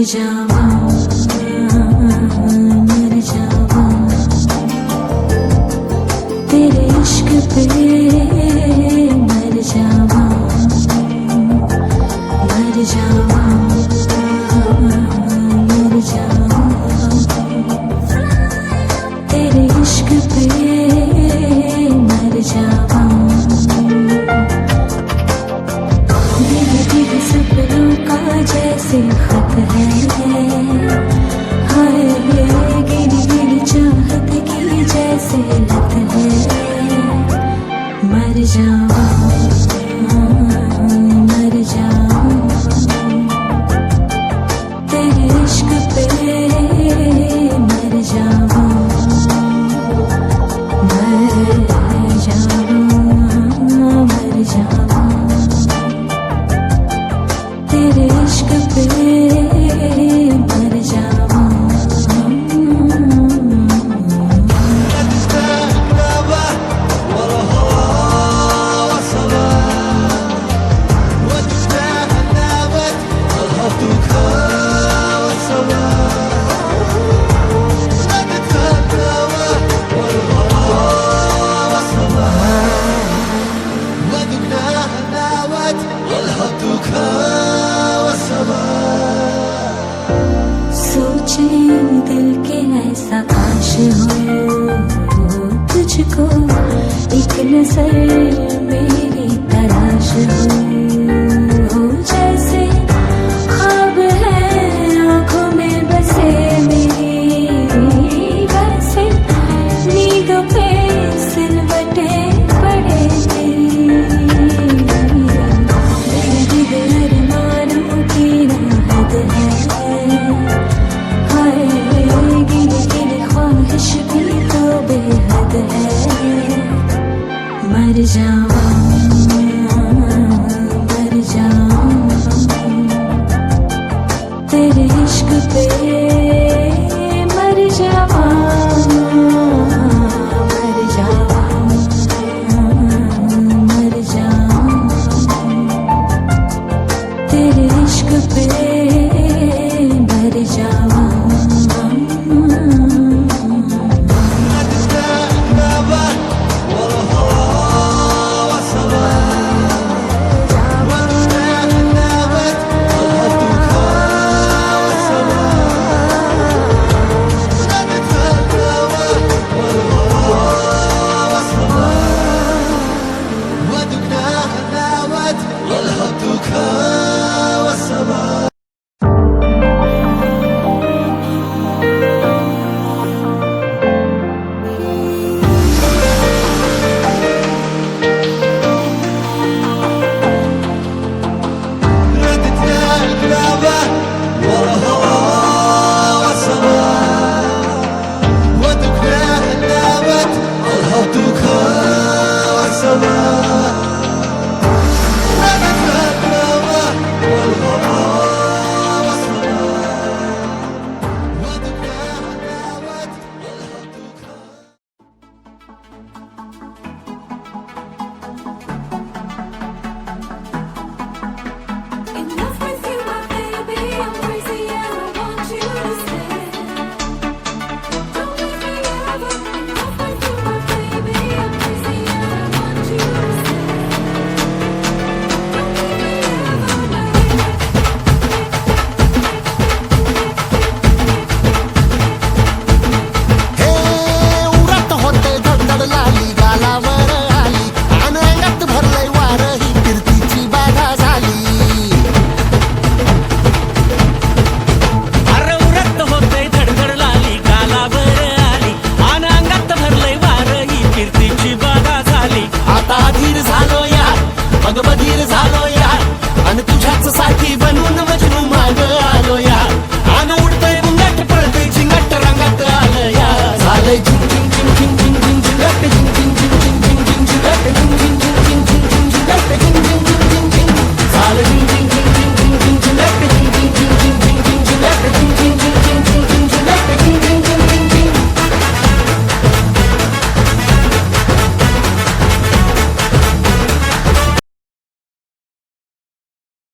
जावा मर जावा तेरे इश्क पे मर जावा मर जावा मर जावा तेरे इश्क पे मर जावा धीरे धीरे सपनों का जैसे खत है हाय गिरी गिरी चाहत की जैसे लत है मर जावा मर जावा तेरे इश्क पे मर जावा मर जावा मर जावा तेरे इश्क पे मर जावा सोचे दिल के ऐसा काश हो तुझको एक नजर मेरी तलाश हो